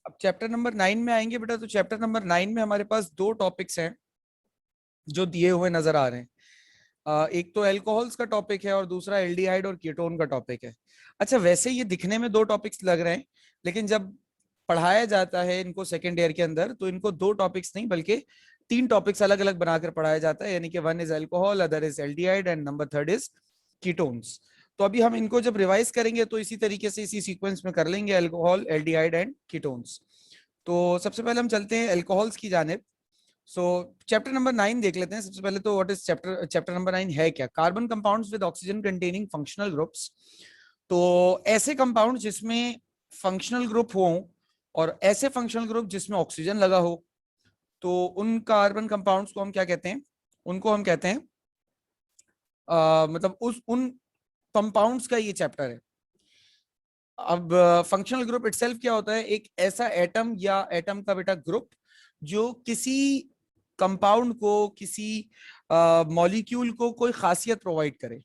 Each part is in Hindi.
अब चैप्टर नंबर 9 में आएंगे बेटा। तो चैप्टर नंबर 9 में हमारे पास दो टॉपिक्स हैं जो दिए हुए नजर आ रहे हैं। एक तो अल्कोहल्स का टॉपिक है और दूसरा एल्डिहाइड और कीटोन का टॉपिक है। अच्छा, वैसे ये दिखने में दो टॉपिक्स लग रहे हैं, लेकिन जब पढ़ाया जाता है इनको सेकेंड ईयर के अंदर तो इनको दो टॉपिक्स नहीं बल्कि तीन टॉपिक्स अलग अलग बनाकर पढ़ाया जाता है। यानी कि one is alcohol, other is aldehyde and number third is ketones. तो अभी हम इनको जब रिवाइज करेंगे तो इसी तरीके से इसी सीक्वेंस में कर लेंगे, अल्कोहल, एल्डिहाइड एंड कीटोन्स। तो सबसे पहले हम चलते हैं अल्कोहल्स की जानिब। सो चैप्टर नंबर 9 देख लेते हैं सबसे पहले। तो व्हाट इज चैप्टर नंबर 9 है क्या? Carbon compounds with oxygen containing functional groups. तो ऐसे कंपाउंड जिसमें फंक्शनल ग्रुप हो और ऐसे फंक्शनल ग्रुप जिसमें ऑक्सीजन लगा हो, तो उन कार्बन कंपाउंड्स को हम क्या कहते हैं? उनको हम कहते हैं मतलब उस उन कंपाउंड्स का ये चैप्टर है। अब फंक्शनल ग्रुप इटसेल्फ क्या होता है? एक ऐसा एटम या एटम का बेटा ग्रुप जो किसी कंपाउंड को, किसी मॉलिक्यूल को कोई खासियत प्रोवाइड करे।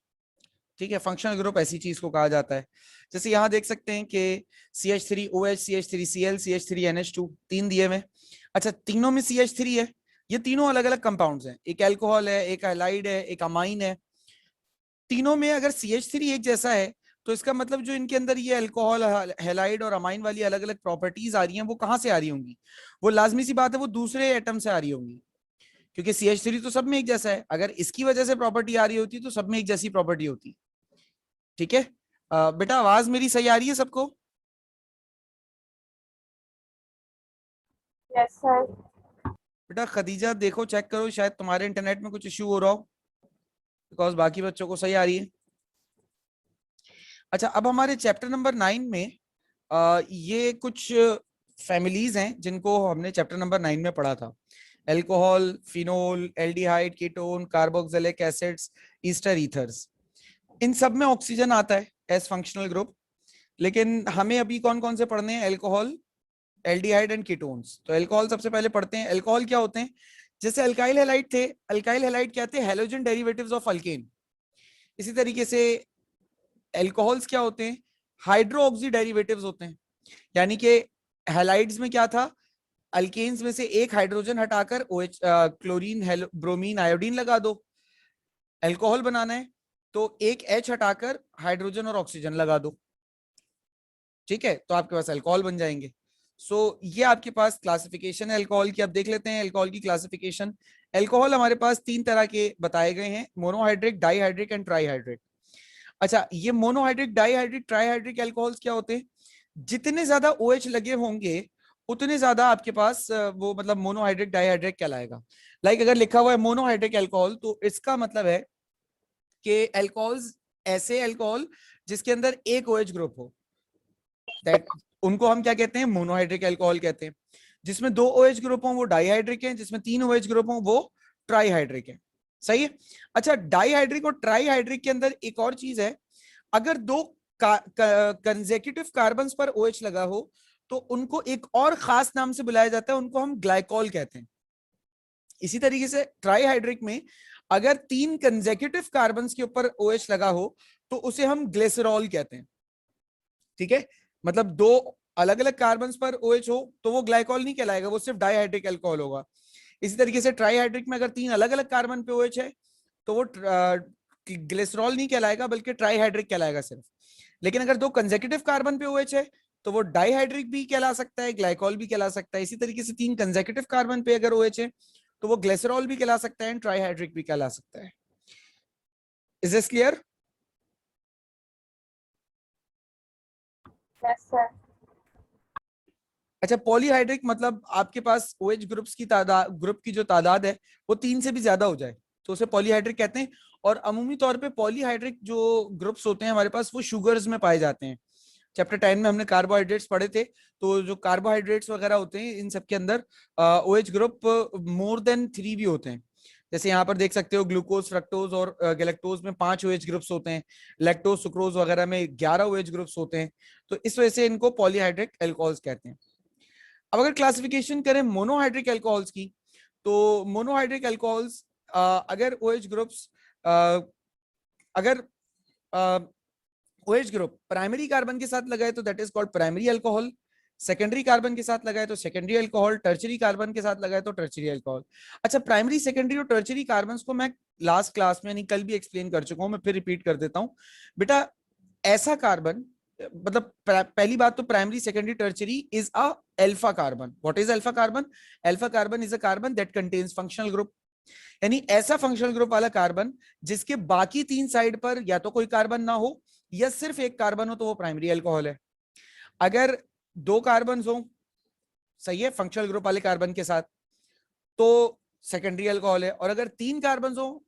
ठीक है, फंक्शनल ग्रुप ऐसी चीज को कहा जाता है। जैसे यहां देख सकते हैं कि CH3OH, CH3Cl, CH3NH2 तीन दिए हुए। अच्छा, तीनों में CH3 है। ये तीनों अलग अलग कंपाउंड्स हैं, एक अल्कोहल है, एक हैलाइड है, एक अमाइन है। तीनों में अगर CH3 एक जैसा है तो इसका मतलब जो इनके अंदर ये अल्कोहल, हैलाइड और अमाइन वाली अलग अलग प्रॉपर्टीज आ रही हैं वो कहां से आ रही होंगी? वो लाजमी सी बात है वो दूसरे एटम से आ रही होंगी, क्योंकि CH3 तो सब में एक जैसा है। अगर इसकी वजह से प्रॉपर्टी आ रही होती तो सब में एक जैसी प्रॉपर्टी होती। ठीक है। बेटा आवाज मेरी सही आ रही है सबको? Yes sir. बेटा खदीजा देखो, चेक करो, शायद तुम्हारे इंटरनेट में कुछ इश्यू हो रहा हो, बिकॉज बाकी बच्चों को सही आ रही है। अच्छा, अब हमारे चैप्टर नंबर 9 में ये कुछ फैमिलीज हैं जिनको हमने चैप्टर नंबर 9 में पढ़ा था। Alcohol, phenol, aldehyde, ketone, carboxylic acids, ester ethers. इन सब में ऑक्सीजन आता है एज फंक्शनल ग्रुप। लेकिन हमें अभी कौन कौन से पढ़ने हैं? Alcohol, aldehyde and ketones. तो अल्कोहल सबसे पहले पढ़ते हैं। अल्कोहल क्या होते हैं? जैसे अल्काइल हैलाइड थे, अल्काइल हैलाइड क्या थे? Halogen derivatives of alkane. इसी तरीके से अल्कोहल्स क्या होते हैं? हाइड्रो ऑक्सी डेरिवेटिव्स होते हैं। यानी कि हैलाइड्स में क्या था? अल्केन्स में से एक हाइड्रोजन हटाकर OH, क्लोरीन, ब्रोमीन, आयोडीन लगा दो। अल्कोहल बनाना है तो एक H हटाकर हाइड्रोजन और ऑक्सीजन लगा दो। ठीक है, तो आपके पास अल्कोहल बन जाएंगे। ये आपके पास क्लासिफिकेशन है अल्कोहल की। अब देख लेते हैं अल्कोहल की क्लासिफिकेशन। अल्कोहल हमारे पास तीन तरह के बताए गए हैं, मोनोहाइड्रिक, डाईहाइड्रिक एंड ट्राईहाइड्रिक। अच्छा, ये मोनोहाइड्रिक, डाईहाइड्रिक, ट्राईहाइड्रिक अल्कोहल्स क्या होते हैं? जितने ज्यादा OH लगे होंगे उतने ज्यादा आपके पास वो मतलब मोनोहाइड्रिक डाईहाइड्रिक कहलाएगा। लाइक अगर लिखा हुआ है मोनोहाइड्रिक अल्कोहल तो इसका मतलब है कि अल्कोहल्स, ऐसे अल्कोहल जिसके अंदर एक OH ग्रुप हो, दैट उनको हम क्या कहते हैं? मोनोहाइड्रिक अल्कोहल कहते हैं। जिसमें दो OH ग्रुप हो वो डाईहाइड्रिक है, जिसमें तीन OH ग्रुप हो वो ट्राईहाइड्रिक है। सही है। अच्छा, डाईहाइड्रिक और ट्राईहाइड्रिक के अंदर एक और चीज है। अगर दो कंसेक्यूटिव कार्बन पर OH लगा हो तो उनको एक और खास नाम से बुलाया जाता है, उनको हम ग्लाइकॉल कहते हैं। इसी तरीके से ट्राईहाइड्रिक में अगर तीन कंसेक्यूटिव कार्बन के ऊपर OH लगा हो तो उसे हम ग्लिसरॉल कहते हैं। ठीक है, मतलब दो अलग अलग कार्बन पर OH हो तो वो ग्लाइकॉल नहीं कहलाएगा, वो सिर्फ डाईहाइड्रिक अल्कोहल होगा। इसी तरीके से ट्राईहाइड्रिक में अगर तीन अलग अलग कार्बन पे OH है तो वो ग्लिसरॉल नहीं कहलाएगा बल्कि ट्राईहाइड्रिक कहलाएगा सिर्फ। लेकिन अगर दो कंसेक्यूटिव कार्बन पे OH है तो वो डाईहाइड्रिक भी कहला सकता है, ग्लाइकॉल भी कहला सकता है। इसी तरीके से तीन कंसेक्यूटिव कार्बन पे अगर OH है तो वो ग्लिसरॉल भी कहला सकता है, ट्राईहाइड्रिक भी कहला सकता है। Is this clear? Yes sir. अच्छा, पॉलीहाइड्रिक मतलब आपके पास OH ग्रुप्स की तादाद, ग्रुप की जो तादाद है वो तीन से भी ज्यादा हो जाए तो उसे पॉलीहाइड्रिक कहते हैं। और अमूमी तौर पे पॉलीहाइड्रिक जो ग्रुप्स होते हैं हमारे पास वो शुगर्स में पाए जाते हैं। चैप्टर 10 में हमने कार्बोहाइड्रेट्स पढ़े थे, तो जो कार्बोहाइड्रेट्स वगैरह होते हैं इन सब के अंदर OH ग्रुप मोर देन 3 भी होते हैं। जैसे यहाँ पर देख सकते हो ग्लूकोज, फ्रक्टोज और गैलेक्टोज में 5 OH ग्रुप्स होते हैं। लैक्टोज, सुक्रोज वगैरह में 11 OH ग्रुप्स होते हैं। तो इस वजह से इनको पॉलीहाइड्रिक अल्कोहल्स कहते हैं। अब अगर क्लासिफिकेशन करें मोनोहाइड्रिक अल्कोहल्स की, तो मोनोहाइड्रिक अल्कोहल्स अगर OH ग्रुप्स, अगर OH ग्रुप प्राइमरी कार्बन के साथ लगाए तो that is called primary alcohol. Secondary carbon के साथ लगा है तो सेकेंडरी अल्कोहल, टर्चरी कार्बन के साथ लगा है तो टर्चरी अल्कोहल। अच्छा, प्राइमरी, सेकेंडरी और टर्चरी कार्बन को मैं लास्ट क्लास में, यानी कल भी एक्सप्लेन कर चुका हूं, मैं फिर रिपीट कर देता हूं बेटा। ऐसा कार्बन, मतलब पहली बात तो primary, secondary, tertiary is a alpha carbon. What is alpha carbon? Alpha carbon is a carbon that contains functional group, यानी ऐसा फंक्शनल ग्रुप वाला कार्बन जिसके बाकी 3 साइड पर या तो कोई कार्बन ना हो या सिर्फ एक कार्बन हो, तो वो प्राइमरी अल्कोहल है। अगर 2 कार्बन हो, सही है, फंक्शनल ग्रुप वाले कार्बन के साथ, तो सेकेंडरी अल्कोहल है, और अगर 3 कार्बन हो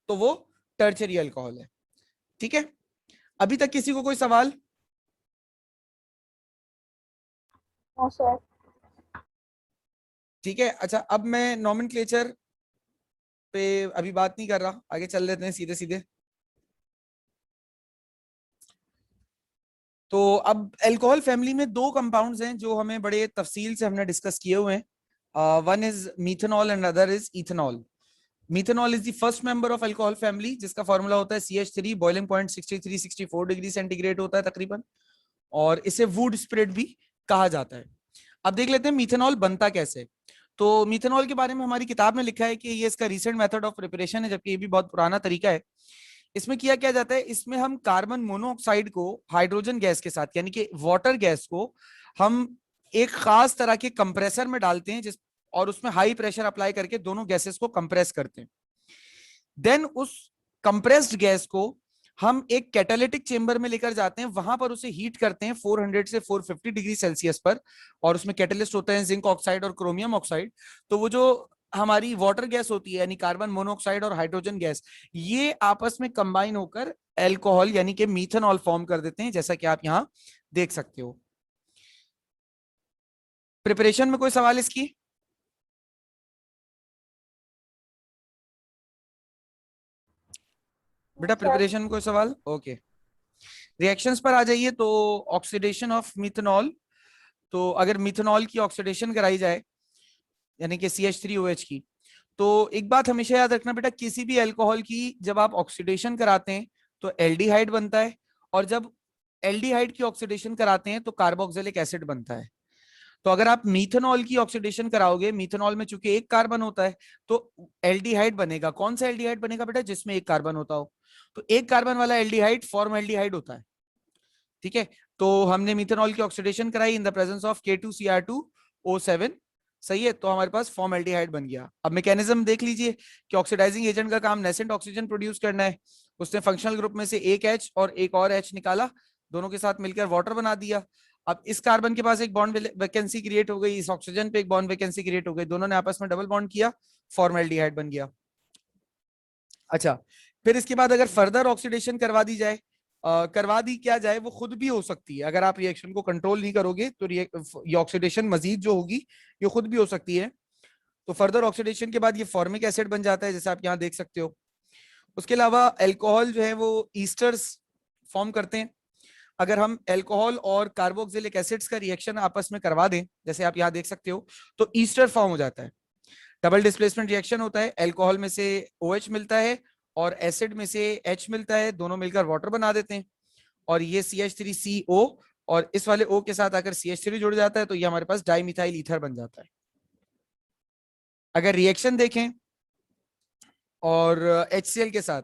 तो वो टर्चरी अल्कोहल है। ठीक है, अभी तक किसी को कोई सवाल? हाँ सर। ठीक है, अच्छा, अब मैं नॉमेनक्लेचर पे अभी बात नहीं कर रहा, आगे चल लेते हैं सीधे सीधे। तो अब अल्कोहल फैमिली में 2 कंपाउंड्स हैं जो हमें बड़े तफसील से हमने डिस्कस किए हुए हैं। One is methanol and other is ethanol. Methanol is the first member of alcohol family, जिसका फॉर्मूला होता है CH3, boiling point 63-64 degree centigrade होता है तकरीबन, और इसे वुड स्प्रेड भी कहा जाता है। अब देख लेते हैं मीथेनॉल बनता कैसे। तो मीथेनॉल के बारे में हमारी किताब में लिखा है कि ये इसका रीसेंट मेथड ऑफ प्रिपरेशन है, जबकि ये भी बहुत पुराना तरीका है। इसमें किया क्या जाता है, इसमें हम कार्बन मोनोऑक्साइड को हाइड्रोजन गैस के साथ, यानी कि वाटर गैस को, हम एक खास तरह के कंप्रेसर में डालते हैं, जिस और उसमें हाई प्रेशर अप्लाई करके दोनों गैसेस को कंप्रेस करते हैं। देन उस कंप्रेस्ड गैस को हम एक कैटालिटिक चेंबर में लेकर जाते हैं, वहां पर उसे हीट करते हैं 400 से 450 डिग्री सेल्सियस पर, और उसमें कैटलिस्ट होते हैं जिंक ऑक्साइड और क्रोमियम ऑक्साइड। तो वो जो हमारी वाटर गैस होती है, यानी कार्बन मोनोऑक्साइड और हाइड्रोजन गैस, ये आपस में कंबाइन होकर एल्कोहल यानी कि मीथेनॉल फॉर्म कर देते हैं, जैसा कि आप यहां देख सकते हो। प्रिपरेशन में कोई सवाल इसकी? बेटा सर। प्रिपरेशन में कोई सवाल? ओके, रिएक्शंस पर आ जाइए। तो ऑक्सीडेशन ऑफ मिथेनॉल, तो अगर मिथेनॉल की ऑक्सीडेशन कराई जाए, यानी कि CH3OH की, तो एक बात हमेशा याद रखना बेटा, किसी भी अल्कोहल की जब आप ऑक्सीडेशन कराते हैं तो एल्डिहाइड बनता है, और जब एल्डिहाइड की ऑक्सीडेशन कराते हैं तो कार्बोक्सिलिक एसिड बनता है। तो अगर आप मीथेनॉल की ऑक्सीडेशन कराओगे, मीथेनॉल में चूंकि एक कार्बन होता है, तो एल्डिहाइड बनेगा। कौन सा एल्डिहाइड बनेगा बेटा? जिसमें एक कार्बन होता हो। तो एक कार्बन वाला एल्डिहाइड फॉर्मल्डिहाइड होता है। ठीक है, तो हमने मिथेनॉल की ऑक्सीडेशन कराई in the presence of K2Cr2O7, सही है, तो हमारे पास फॉर्मल्डिहाइड बन गया। अब मैकेनिज्म देख लीजिए कि ऑक्सीडाइजिंग एजेंट का काम नेसेंट ऑक्सीजन प्रोड्यूस करना है। उसने फंक्शनल ग्रुप में से एक H और एक और H निकाला, दोनों के साथ मिलकर वाटर बना दिया। अब इस कार्बन के पास एक बॉन्ड वैकेंसी क्रिएट हो गई, इस ऑक्सीजन पे एक बॉन्ड वैकेंसी क्रिएट हो गई, दोनों ने आपस में डबल बॉन्ड किया, फॉर्मल्डिहाइड बन गया। अच्छा, फिर इसके बाद अगर फर्दर ऑक्सीडेशन करवा दी जाए, करवा दी क्या जाए, वो खुद भी हो सकती है। अगर आप रिएक्शन को कंट्रोल नहीं करोगे तो ये ऑक्सीडेशन मजीद जो होगी ये खुद भी हो सकती है। तो फर्दर ऑक्सीडेशन के बाद ये फॉर्मिक एसिड बन जाता है, जैसे आप यहाँ देख सकते हो। उसके अलावा अल्कोहल जो है वो ईस्टर्स फॉर्म करते हैं। अगर हम अल्कोहल और कार्बोक्सिलिक एसिड्स का रिएक्शन आपस में करवा दें, जैसे आप यहाँ देख सकते हो, तो ईस्टर फॉर्म हो जाता है। डबल डिस्प्लेसमेंट रिएक्शन होता है, अल्कोहल में से OH मिलता है और एसिड में से H मिलता है, दोनों मिलकर वाटर बना देते हैं, और ये CH3CO, और इस वाले O के साथ अगर CH3 जुड़ जाता है तो ये हमारे पास डाइमिथाइल ईथर बन जाता है। अगर रिएक्शन देखें और HCl के साथ,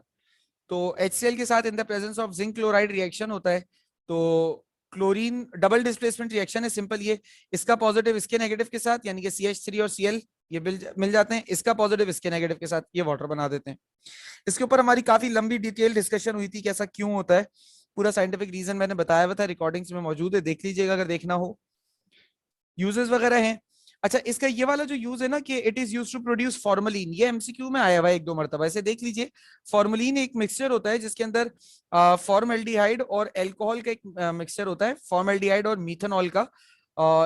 तो HCl के साथ in the presence of zinc chloride reaction होता है। तो क्लोरीन डबल डिस्प्लेसमेंट रिएक्शन है, सिंपल ये, इसका पॉजिटिव इसके नेगेटिव के साथ, यानी कि CH3 और Cl ये मिल जाते हैं, इसका पॉजिटिव इसके नेगेटिव के साथ, ये वाटर बना देते हैं। इसके ऊपर हमारी काफी लंबी डिटेल डिस्कशन हुई थी कि ऐसा क्यों होता है। पूरा साइंटिफिक रीजन मैंने बताया हुआ था, रिकॉर्डिंग्स में मौजूद है, देख लीजिएगा अगर देखना हो। यूजेस वगैरह हैं। अच्छा, इसका ये वाला जो यूज है ना कि it is use to produce formalin, ये MCQ में आया हुआ है 1-2 मरतबा, ऐसे देख लीजिए। फॉर्मलिन एक मिक्सचर होता है जिसके अंदर फॉर्मल्डिहाइड और अल्कोहल का एक मिक्सचर होता है, फॉर्मल्डिहाइड और मीथेनॉल का।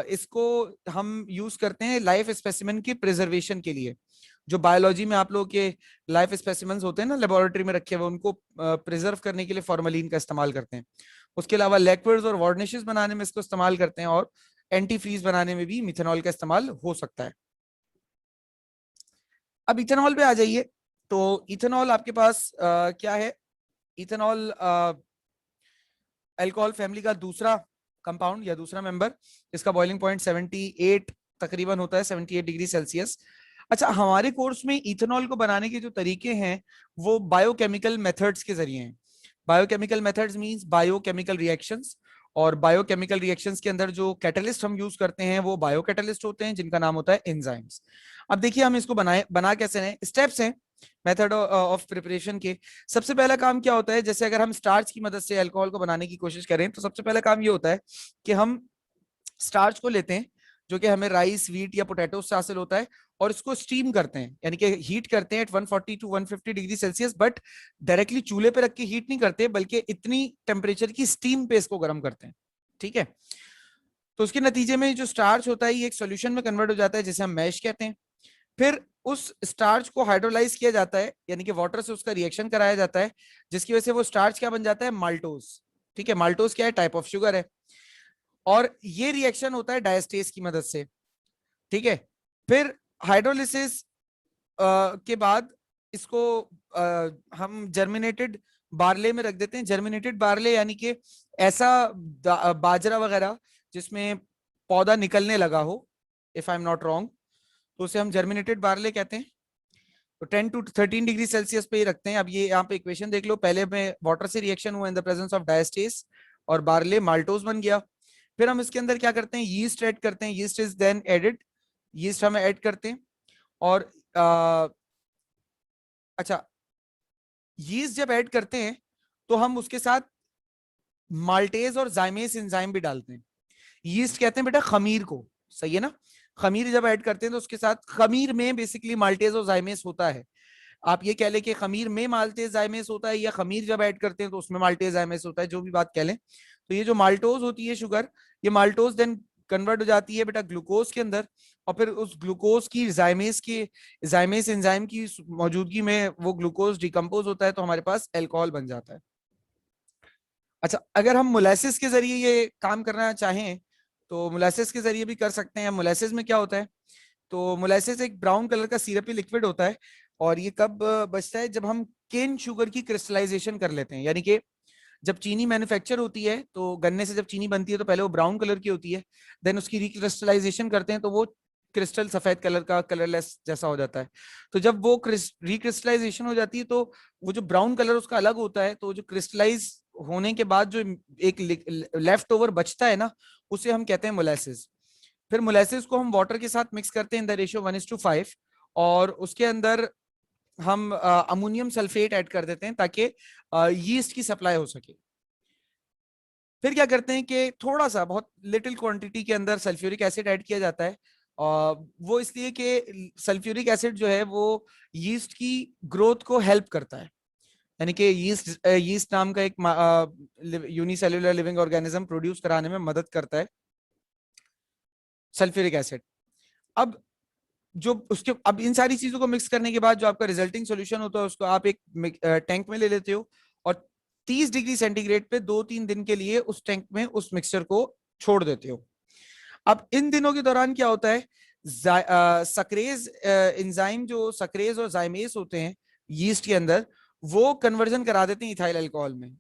इसको हम यूज करते हैं लाइफ स्पेसिमेन की प्रिजर्वेशन के लिए। जो बायोलॉजी में आप लोग के लाइफ स्पेसिमेंस होते हैं ना लेबोरेटरी में रखे हुए, उनको प्रिजर्व करने के लिए फॉर्मलिन का इस्तेमाल करते हैं। उसके अलावा लिक्विड्स और वार्निशेस बनाने में इसको इस्तेमाल करते हैं, और एंटी फ्रीज बनाने में भी मिथेनॉल का इस्तेमाल हो सकता है। अब इथेनॉल पे आ जाइए। तो इथेनॉल आपके पास क्या है? इथेनॉल अल्कोहल फैमिली का दूसरा कंपाउंड या दूसरा मेंबर, इसका बॉइलिंग पॉइंट 78 तकरीबन होता है, 78 डिग्री सेल्सियस। अच्छा, हमारे कोर्स में इथेनॉल को बनाने के जो तरीके हैं वो बायोकेमिकल मेथड्स के जरिए हैं। Biochemical methods means biochemical reactions, और बायोकेमिकल रिएक्शंस के अंदर जो कैटलिस्ट हम यूज करते हैं वो बायोकैटलिस्ट होते हैं जिनका नाम होता है एंजाइम्स। अब देखिए हम इसको बना कैसे हैं, स्टेप्स हैं मेथड ऑफ प्रिपरेशन के। सबसे पहला काम क्या होता है, जैसे अगर हम स्टार्च की मदद से अल्कोहल को बनाने की कोशिश करें तो सबसे पहला काम ये होता है कि हम स्टार्च को लेते हैं जो कि हमें राइस, व्हीट या पोटैटो से हासिल होता है, और इसको स्टीम करते हैं, यानी कि हीट करते हैं at 140 to 150 degree Celsius, but directly चूल्हे पे रख के हीट नहीं करते, बल्कि इतनी टेम्परेचर की स्टीम पे इसको गर्म करते हैं। ठीक है, तो उसके नतीजे में जो स्टार्च होता है ये एक सोल्यूशन में कन्वर्ट हो जाता है जिसे हम मैश कहते हैं। फिर उस स्टार्च को हाइड्रोलाइज किया जाता है, यानी कि वाटर से उसका रिएक्शन कराया जाता है, जिसकी वजह से वो स्टार्च क्या बन जाता है, माल्टोज। ठीक है, माल्टोज क्या है, टाइप ऑफ शुगर है, और ये रिएक्शन होता है डायस्टेज की मदद से। ठीक है, फिर हाइड्रोलिसिस के बाद इसको हम जर्मिनेटेड बार्ले में रख देते हैं। जर्मिनेटेड बार्ले यानी कि ऐसा बाजरा वगैरह जिसमें पौधा निकलने लगा हो, if I am not wrong, तो उसे हम जर्मिनेटेड बार्ले कहते हैं। तो 10 टू 13 डिग्री सेल्सियस पे ही रखते हैं। अब ये यहाँ पे इक्वेशन देख लो, पहले में वाटर से रिएक्शन हुआ in the presence of diastase और बार्ले माल्टोज बन गया। फिर हम इसके अंदर क्या करते हैं, यीस्ट ऐड करते हैं, yeast is then added, yeast हम ऐड करते हैं। और अच्छा, यीस्ट जब ऐड करते हैं तो हम उसके साथ माल्टेज और जाइमेस एंजाइम भी डालते हैं। यीस्ट कहते हैं बेटा खमीर को, सही है ना, खमीर जब ऐड करते हैं तो उसके साथ, खमीर में बेसिकली माल्टेज और जाइमेस होता है। आप ये कह लें कि खमीर में माल्टेज जाइमेस होता है, या खमीर जब ऐड करते हैं तो उसमें माल्टेज जाइमेस होता है, जो भी बात कह लें। तो ये जो माल्टोज होती है शुगर, ये माल्टोज देन कन्वर्ट हो जाती है बेटा ग्लूकोज के अंदर, और फिर उस ग्लूकोज की जाइमेस एंजाइम की मौजूदगी में वो ग्लूकोज डिकम्पोज होता है, तो हमारे पास अल्कोहल बन जाता है। अच्छा, अगर हम मोलासिस के जरिए ये काम करना चाहें तो मोलासिस के जरिए भी कर सकते हैं। मोलासिस में क्या होता है, तो मोलासिस एक ब्राउन कलर का सिरपी लिक्विड होता है, और ये कब बचता है, जब हम केन शुगर की क्रिस्टलाइजेशन कर लेते हैं। यानी कि जब चीनी मैन्युफैक्चर होती है, तो गन्ने से जब चीनी बनती है तो पहले वो ब्राउन कलर की होती है, देन उसकी रिक्रिस्टलाइजेशन करते हैं तो वो क्रिस्टल सफेद कलर का, कलरलेस जैसा हो जाता है। तो जब वो रिक्रिस्टलाइजेशन हो जाती है तो वो जो ब्राउन कलर उसका अलग होता है, तो जो क्रिस्टलाइज होने के बाद जो एक लेफ्ट ओवर बचता है ना, उसे हम कहते हैं मोलासिस। फिर मोलासिस को हम वाटर के साथ मिक्स करते हैं इन द रेशियो 1:5, और उसके अंदर हम अमोनियम सल्फेट ऐड कर देते हैं ताकि यीस्ट की सप्लाई हो सके। फिर क्या करते हैं कि थोड़ा सा, बहुत लिटिल क्वांटिटी के अंदर सल्फ्यूरिक एसिड ऐड किया जाता है। वो इसलिए कि सल्फ्यूरिक एसिड जो है वो यीस्ट की ग्रोथ को हेल्प करता है, यानी कि यीस्ट यीस्ट नाम का एक यूनिसेल्युलर लिविंग ऑर्गेनिज्म प्रोड्यूस कराने में मदद करता है सल्फ्यूरिक एसिड। अब जो उसके, अब इन सारी चीजों को मिक्स करने के बाद जो आपका रिजल्टिंग सॉल्यूशन होता है उसको आप एक टैंक में ले लेते हो, और 30 डिग्री सेंटीग्रेड पे 2-3 दिन के लिए उस टैंक में उस मिक्सचर को छोड़ देते हो। अब इन दिनों के दौरान क्या होता है, सक्रेज एंजाइम, जो सक्रेज और जाइमेस होते हैं यीस्ट के अंदर, वो कन्वर्जन करा देते हैं इथाइल अल्कोहल में।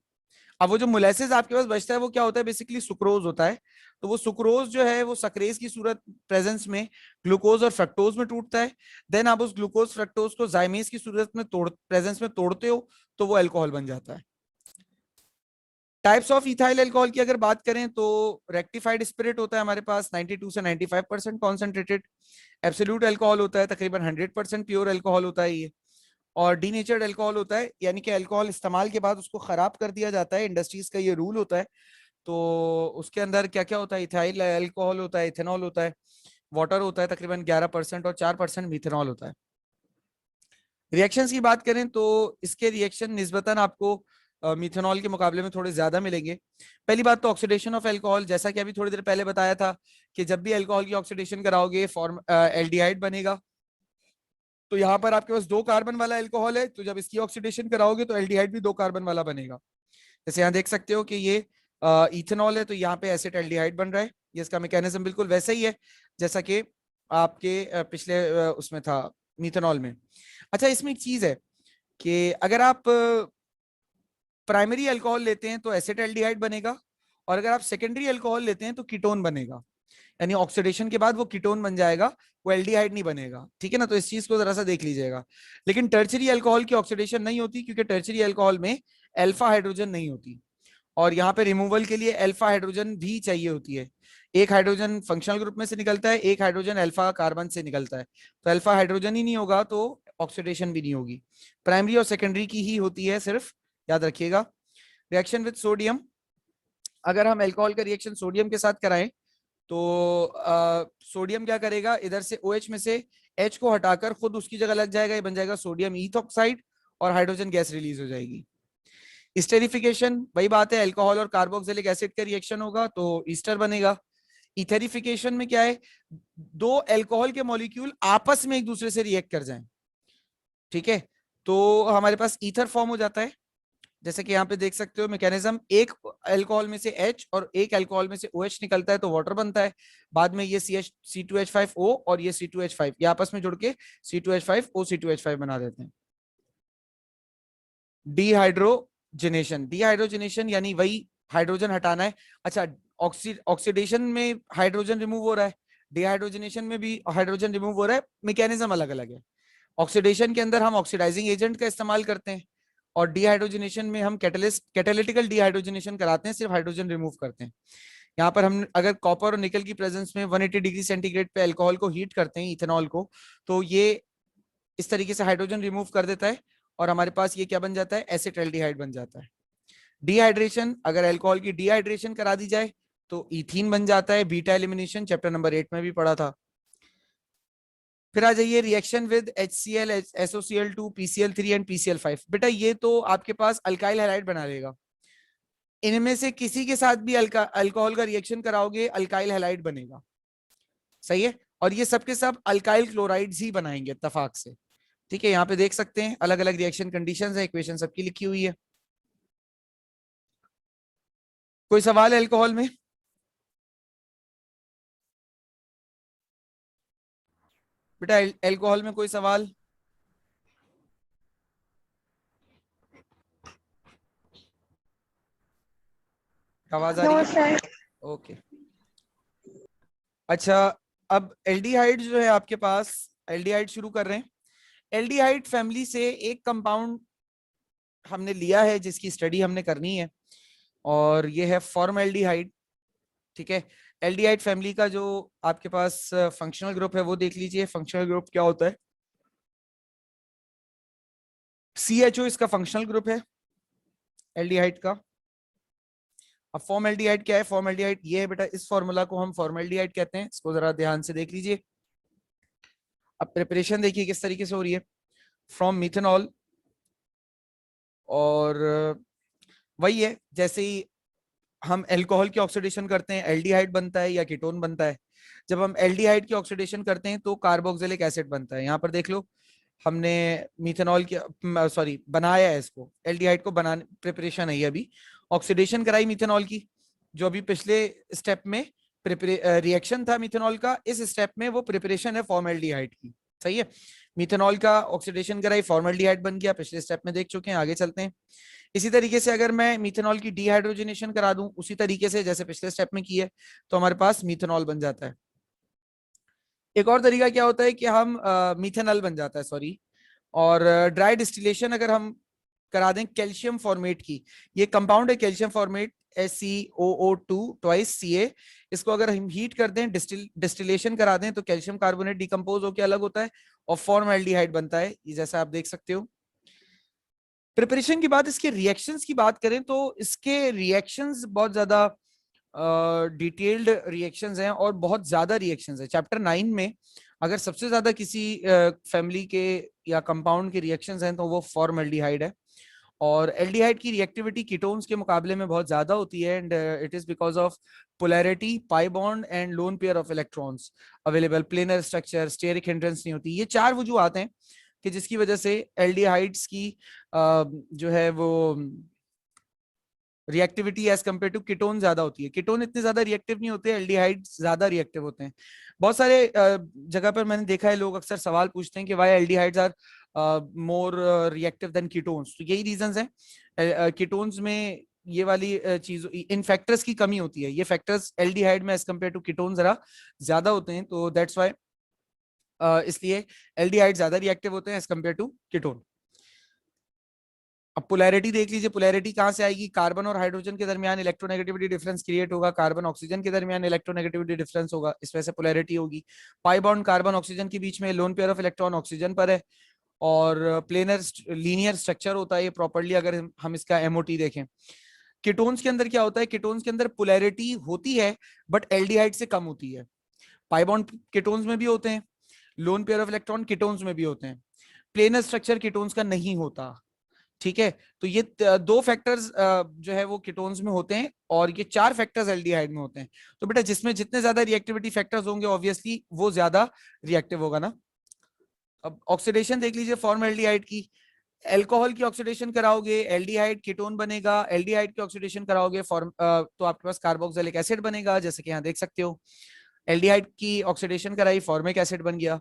अब वो जो मोलेसिस आपके पास बचता है वो क्या होता है, बेसिकली सुक्रोज होता है। तो वो सुक्रोज जो है वो सक्रेज की सूरत प्रेजेंस में ग्लूकोज और फ्रक्टोज में टूटता है। देन आप उस ग्लूकोज फ्रक्टोज को जाइमेस की सूरत में प्रेजेंस में तोड़ते हो, तो वो अल्कोहल बन जाता है। टाइप्स ऑफ इथाइल अल्कोहल की अगर बात करें तो रेक्टिफाइड स्पिरिट होता है हमारे पास 92 से 95% कॉन्सेंट्रेटेड। एब्सोल्यूट अल्कोहल होता है तकरीबन 100% प्योर अल्कोहल होता है ये। और डीनेचर्ड अल्कोहल होता है, यानी कि अल्कोहल इस्तेमाल के बाद उसको खराब कर दिया जाता है, इंडस्ट्रीज का ये रूल होता है। तो उसके अंदर क्या क्या होता है, इथाइल अल्कोहल होता है, इथेनॉल होता है, वाटर होता है तकरीबन 11%, और 4% मीथेनॉल होता है। रिएक्शंस की बात करें तो इसके रिएक्शन निस्बतन आपको मीथेनॉल के मुकाबले में थोड़े ज्यादा मिलेंगे। पहली बात तो ऑक्सीडेशन ऑफ अल्कोहल, जैसा कि अभी थोड़ी देर पहले बताया था कि जब भी अल्कोहल की ऑक्सीडेशन कराओगे फॉर्म एल्डिहाइड बनेगा। तो यहाँ पर आपके पास 2 कार्बन वाला अल्कोहल है, तो जब इसकी ऑक्सीडेशन कराओगे तो एल्डिहाइड भी 2 कार्बन वाला बनेगा। जैसे यहाँ देख सकते हो कि ये इथेनॉल है, तो यहाँ पे एसिड एल्डिहाइड बन रहा है। ये इसका मैकेनिज्म बिल्कुल वैसा ही है जैसा कि आपके पिछले उसमें था मीथेनॉल में। अच्छा, इसमें एक चीज है कि अगर आप प्राइमरी अल्कोहल लेते हैं तो एसिड एल्डिहाइड बनेगा, और अगर आप सेकेंडरी अल्कोहल लेते हैं तो कीटोन बनेगा, यानी ऑक्सीडेशन के बाद वो कीटोन बन जाएगा, वो एल्डिहाइड नहीं बनेगा, ठीक है ना। तो इस चीज को जरा सा देख लीजिएगा। लेकिन टर्चरी अल्कोहल की ऑक्सीडेशन नहीं होती, क्योंकि टर्चरी अल्कोहल में अल्फा हाइड्रोजन नहीं होती, और यहाँ पे रिमूवल के लिए अल्फा हाइड्रोजन भी चाहिए होती है। एक हाइड्रोजन फंक्शनल ग्रुप में से निकलता है, एक हाइड्रोजन अल्फा कार्बन से निकलता है। तो अल्फा हाइड्रोजन ही नहीं होगा तो ऑक्सीडेशन भी नहीं होगी। प्राइमरी और सेकेंडरी की ही होती है सिर्फ, याद रखिएगा। रिएक्शन विद सोडियम, अगर हम अल्कोहल का रिएक्शन सोडियम के साथ कराएं तो सोडियम क्या करेगा, इधर से OH में से H को हटाकर खुद उसकी जगह लग जाएगा, ये बन जाएगा सोडियम ईथॉक्साइड, और हाइड्रोजन गैस रिलीज हो जाएगी। स्टेरिफिकेशन, वही बात है, अल्कोहल और कार्बोक्सिलिक एसिड का रिएक्शन होगा तो ईस्टर बनेगा। इथेरिफिकेशन में क्या है, दो अल्कोहल के मॉलिक्यूल आपस में एक दूसरे से रिएक्ट कर जाएं, ठीक है, तो हमारे पास ईथर फॉर्म हो जाता है। जैसे कि यहाँ पे देख सकते हो मैकेनिज्म, एक अल्कोहल में से H और एक अल्कोहल में से OH निकलता है तो वाटर बनता है। बाद में ये C2H5O और ये C2H5 ये आपस में जुड़ के C2H5O C2H5 बना देते हैं। डिहाइड्रोजनेशन, डिहाइड्रोजनेशन यानी वही हाइड्रोजन हटाना है। अच्छा, ऑक्सीडेशन में हाइड्रोजन रिमूव हो रहा है, डिहाइड्रोजनेशन में भी हाइड्रोजन रिमूव हो रहा है, मैकेनिज्म अलग अलग है। ऑक्सीडेशन के अंदर हम ऑक्सीडाइजिंग एजेंट का इस्तेमाल करते हैं, और डिहाइड्रोजनेशन में हम कैटालिटिकल डिहाइड्रोजनेशन कराते हैं, सिर्फ हाइड्रोजन रिमूव करते हैं। यहाँ पर हम अगर कॉपर और निकल की प्रेजेंस में 180 डिग्री सेंटीग्रेड पे अल्कोहल को हीट करते हैं, इथेनॉल को, तो ये इस तरीके से हाइड्रोजन रिमूव कर देता है, और हमारे पास ये क्या बन जाता है, एसिटाल्डिहाइड बन जाता है। डिहाइड्रेशन, अगर अल्कोहल की डिहाइड्रेशन करा दी जाए तो इथीन बन जाता है, बीटा एलिमिनेशन चैप्टर नंबर 8 में भी पढ़ा था। फिर आ जाइए reaction with HCl, SOCl2, PCl3 and PCl5। बेटा ये तो आपके पास अल्काइल हैलाइड बना लेगा, इनमें से किसी के साथ भी अल्कोहल का रिएक्शन कराओगे अल्काइल हैलाइड बनेगा, सही है। और ये सबके सब अल्काइल क्लोराइड्स ही बनाएंगे इत्तेफाक से, ठीक है। यहाँ पे देख सकते हैं अलग अलग रिएक्शन कंडीशंस है, इक्वेशन सबकी लिखी हुई है। कोई सवाल है अल्कोहल में? बेटा अल्कोहल में कोई सवाल? आवाज आ रही नो है? सर। ओके। अच्छा, अब एल्डिहाइड जो है आपके पास, एल्डिहाइड शुरू कर रहे हैं। एल्डिहाइड फैमिली से एक कंपाउंड हमने लिया है जिसकी स्टडी हमने करनी है, और ये है फॉर्मल्डिहाइड, ठीक है। एल्डिहाइड फैमिली का जो आपके पास फंक्शनल ग्रुप है वो देख लीजिए। फंक्शनल ग्रुप क्या होता है, CHO इसका फंक्शनल ग्रुप है एल्डिहाइड का। अब फॉर्मल्डिहाइड क्या है, फॉर्मल्डिहाइड ये है बेटा, इस फॉर्मूला को हम फॉर्मल्डिहाइड कहते हैं, इसको जरा ध्यान से देख लीजिए। अब प्रिपरेशन देखिए किस तरीके से हो रही है, फ्रॉम मिथेनॉल, और वही है जैसे ही हम अल्कोहल की ऑक्सीडेशन करते हैं एल्डिहाइड बनता है या कीटोन बनता है। जब हम एल्डिहाइड की ऑक्सीडेशन करते हैं तो कार्बोक्सिलिक एसिड बनता है। यहाँ पर देख लो, हमने मिथेनॉल की, सॉरी, बनाया है इसको, एल्डिहाइड को बनाने प्रिपरेशन है ये, अभी ऑक्सीडेशन कराई मिथेनॉल की, जो अभी पिछले स्टेप में रिएक्शन था मिथेनॉल का, इस स्टेप में वो प्रिपरेशन है फॉर्मल्डिहाइड की, सही है। मिथेनॉल का ऑक्सीडेशन कराई, फॉर्मल्डिहाइड बन गया, पिछले स्टेप में देख चुके हैं, आगे चलते हैं। इसी तरीके से अगर मैं मिथेनॉल की डिहाइड्रोजनेशन करा दूं उसी तरीके से जैसे पिछले स्टेप में की है, तो हमारे पास मिथेनॉल बन जाता है। एक और तरीका क्या होता है कि हम मिथेनॉल बन जाता है, सॉरी, और ड्राई डिस्टिलेशन अगर हम करा दें कैल्शियम फॉर्मेट की, ये कंपाउंड है calcium formate SeOO2 twice Ca, इसको अगर हम हीट कर दें, डिस्टिलेशन करा दें, तो कैल्शियम कार्बोनेट डिकम्पोज होकर अलग होता है और फॉर्मल्डिहाइड बनता है, ये जैसा आप देख सकते हो। प्रिपरेशन की बात, इसके रिएक्शंस की बात करें तो इसके रिएक्शंस बहुत ज्यादा डिटेल्ड रिएक्शंस हैं और बहुत ज्यादा रिएक्शंस हैं। चैप्टर 9 में अगर सबसे ज्यादा किसी फैमिली के या कंपाउंड के रिएक्शंस हैं तो वो फॉर्मल्डिहाइड है, और एल्डिहाइड की रिएक्टिविटी कीटोन्स के मुकाबले में बहुत ज्यादा होती है, and it is because of polarity, pi bond and lone pair of electrons available, planar structure, steric hindrance नहीं होती। ये चार वजूहत हैं कि जिसकी वजह से एल्डिहाइड्स की जो है वो reactivity as compare to ketone ज्यादा होती है। कीटोन इतने ज्यादा रिएक्टिव नहीं होते, एल्डिहाइड ज्यादा रिएक्टिव होते हैं। बहुत सारे जगह पर मैंने देखा है लोग अक्सर सवाल पूछते हैं कि why aldehydes are more reactive than ketones, तो यही रीजंस हैं। कीटोन्स में ये वाली चीज, इन फैक्टर्स की कमी होती है। ये फैक्टर्स एल्डिहाइड में एज कम्पेयर टू कीटोन जरा ज्यादा होते हैं, तो दैट्स वाई इसलिए एल्डिहाइड ज्यादा रिएक्टिव होते हैं एज कम्पेयर टू कीटोन। अब पोलैरिटी देख लीजिए, पोलैरिटी कहां से आएगी? कार्बन और हाइड्रोजन के दरमियान इलेक्ट्रोनेगेटिविटी डिफरेंस क्रिएट होगा, कार्बन ऑक्सीजन के दरमियान इलेक्ट्रोनेगेटिविटी डिफरेंस होगा, इस वजह से पोलैरिटी होगी। पाई बॉन्ड कार्बन ऑक्सीजन के बीच में, loan pair of electron oxygen पर है, और प्लेनर लीनियर स्ट्रक्चर होता है ये प्रॉपर्ली, अगर हम इसका एमओटी देखें। कीटोन्स के अंदर क्या होता है? कीटोन्स के अंदर पोलैरिटी होती है बट एल्डिहाइड से कम होती है। पाई बॉन्ड कीटोन्स में भी होते हैं, loan pair of electron ketones में भी होते हैं, प्लेनर स्ट्रक्चर कीटोन्स का नहीं होता। ठीक है, तो ये दो फैक्टर्स जो है वो कीटोन्स में होते हैं, और ये चार फैक्टर्स एल्डिहाइड में होते हैं। तो बेटा जिसमें जितने ज्यादा रिएक्टिविटी फैक्टर्स होंगे ऑब्वियसली वो ज्यादा रिएक्टिव होगा ना। अब ऑक्सीडेशन देख लीजिए फॉर्मल्डिहाइड की। अल्कोहल की ऑक्सीडेशन कराओगे एल्डिहाइड कीटोन बनेगा, एल्डिहाइड की ऑक्सीडेशन कराओगे तो आपके पास कार्बोक्सिलिक एसिड बनेगा, जैसे कि यहाँ देख सकते हो। एल्डिहाइड की ऑक्सीडेशन कराई, फॉर्मिक एसिड बन गया।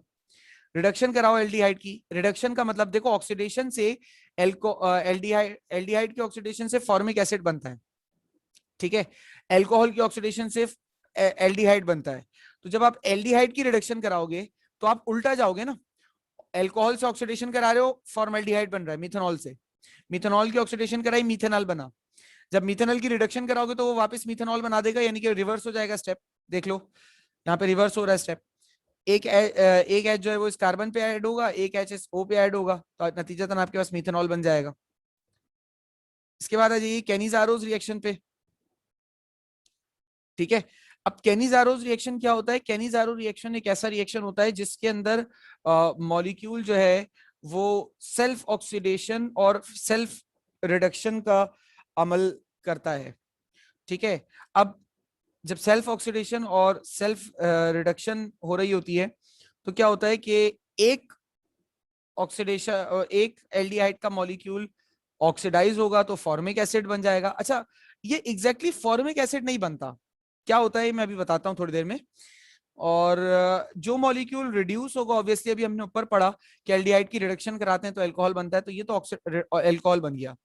रिडक्शन कराओ एल्डिहाइड की, रिडक्शन का मतलब देखो ऑक्सीडेशन से एल्डिहाइड की ऑक्सीडेशन से फॉर्मिक एसिड बनता है, ठीक है। अल्कोहल की ऑक्सीडेशन से एल्डिहाइड बनता है। तो जब आप एल्डिहाइड की रिडक्शन कराओगे तो आप उल्टा जाओगे ना, एल्कोहल से ऑक्सीडेशन करा रहे हो, फॉर्मल्डिहाइड बन रहा है मिथेनॉल से, मिथेनॉल की ऑक्सीडेशन कराई, मिथेनॉल बना। जब मिथेनॉल की रिडक्शन कराओगे तो वो वापस मिथेनॉल बना देगा, यानी कि रिवर्स हो जाएगा स्टेप। देख लो यहाँ पे रिवर्स हो रहा है स्टेप। एक एच जो है वो इस कार्बन पे ऐड होगा, एक एच इस ओ पे ऐड होगा, तो नतीजतन आपके पास मिथेनॉल बन जाएगा। इसके बाद आ जाइए केनीजारोज रिएक्शन पे, ठीक है। अब केनीजारोज रिएक्शन क्या होता है? केनीजारो रिएक्शन एक ऐसा रिएक्शन होता है जिसके अंदर मॉलिक्यूल जो है वो सेल्फ ऑक्सीडेशन और सेल्फ रिडक्शन का अमल करता है, ठीक है। अब जब सेल्फ ऑक्सीडेशन और सेल्फ रिडक्शन हो रही होती है तो क्या होता है कि एक ऑक्सीडेशन, एक एल्डिहाइड का मॉलिक्यूल ऑक्सीडाइज होगा तो फॉर्मिक एसिड बन जाएगा। अच्छा, ये एग्जैक्टली फॉर्मिक एसिड नहीं बनता, क्या होता है मैं अभी बताता हूं थोड़ी देर में। और जो मॉलिक्यूल रिड्यूस होगा, ऑब्वियसली अभी हमने ऊपर पढ़ा कि एल्डिहाइड की रिडक्शन कराते हैं तो अल्कोहल बनता है, तो ये तो अल्कोहल बन गया।